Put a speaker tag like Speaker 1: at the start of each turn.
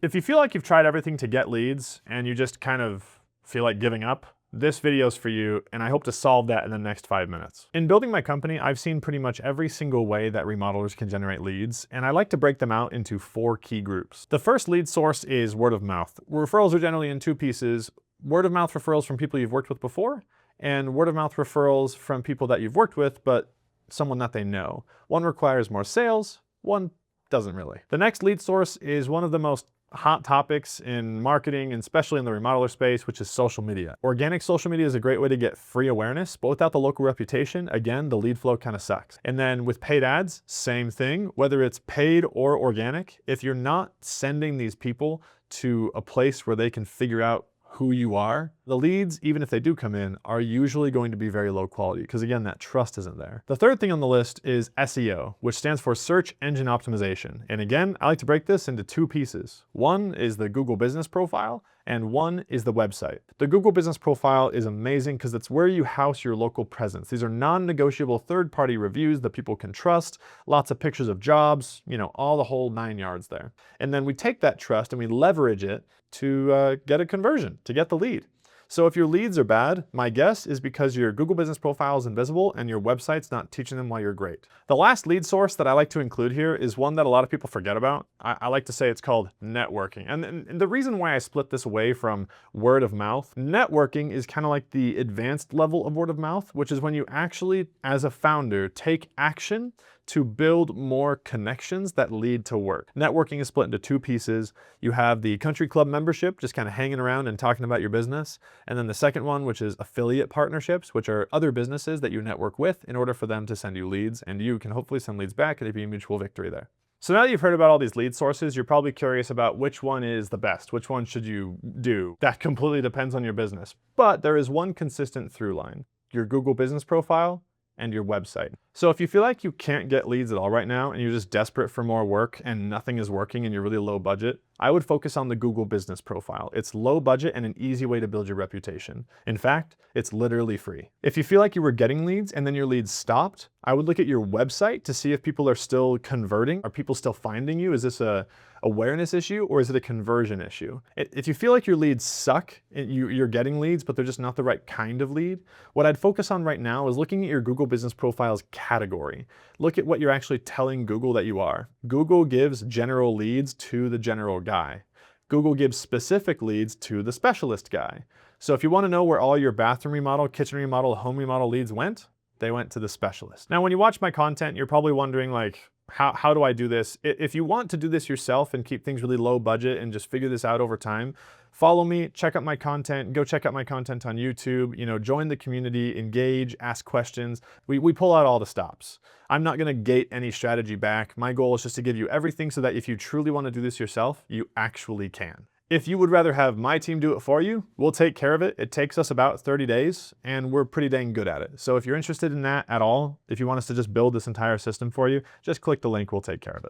Speaker 1: If you feel like you've tried everything to get leads and you just kind of feel like giving up, this video is for you, and I hope to solve that in the next 5 minutes. In building my company, I've seen pretty much every single way that remodelers can generate leads, and I like to break them out into 4 key groups. The first lead source is word of mouth. Referrals are generally in 2 pieces: word of mouth referrals from people you've worked with before, and word of mouth referrals from people that you've worked with, but someone that they know. One requires more sales, one doesn't really. The next lead source is one of the most hot topics in marketing, and especially in the remodeler space, which is social media. Organic social media is a great way to get free awareness, but without the local reputation, again, the lead flow kind of sucks. And then with paid ads, same thing, whether it's paid or organic, if you're not sending these people to a place where they can figure out who you are, the leads, even if they do come in, are usually going to be very low quality because, again, that trust isn't there. The third thing on the list is SEO, which stands for search engine optimization. And again, I like to break this into 2 pieces. One is the Google business profile, and one is the website. The Google business profile is amazing because it's where you house your local presence. These are non-negotiable third-party reviews that people can trust, lots of pictures of jobs, all the whole 9 yards there. And then we take that trust and we leverage it to get a conversion, to get the lead. So if your leads are bad, my guess is because your Google business profile is invisible and your website's not teaching them why you're great. The last lead source that I like to include here is one that a lot of people forget about. I like to say it's called networking. And the reason why I split this away from word of mouth, networking is kind of like the advanced level of word of mouth, which is when you actually, as a founder, take action to build more connections that lead to work. Networking is split into 2 pieces. You have the country club membership, just kind of hanging around and talking about your business. And then the second one, which is affiliate partnerships, which are other businesses that you network with in order for them to send you leads, and you can hopefully send leads back, and it'd be a mutual victory there. So now that you've heard about all these lead sources, you're probably curious about which one is the best, which one should you do. That completely depends on your business. But there is one consistent through line: your Google business profile and your website. So if you feel like you can't get leads at all right now and you're just desperate for more work and nothing is working and you're really low budget, I would focus on the Google business profile. It's low budget and an easy way to build your reputation. In fact, it's literally free. If you feel like you were getting leads and then your leads stopped, I would look at your website to see if people are still converting. Are people still finding you? Is this a awareness issue or is it a conversion issue? If you feel like your leads suck, you're getting leads, but they're just not the right kind of lead, what I'd focus on right now is looking at your Google business profile's category. Look at what you're actually telling Google that you are. Google gives general leads to the general guy. Google gives specific leads to the specialist guy. So if you want to know where all your bathroom remodel, kitchen remodel, home remodel leads went, they went to the specialist. Now, when you watch my content, you're probably wondering, like, how do I do this? If you want to do this yourself and keep things really low budget and just figure this out over time, follow me, check out my content, go check out my content on YouTube, join the community, engage, ask questions. We pull out all the stops. I'm not gonna gate any strategy back. My goal is just to give you everything so that if you truly wanna do this yourself, you actually can. If you would rather have my team do it for you, we'll take care of it. It takes us about 30 days and we're pretty dang good at it. So if you're interested in that at all, if you want us to just build this entire system for you, just click the link, we'll take care of it.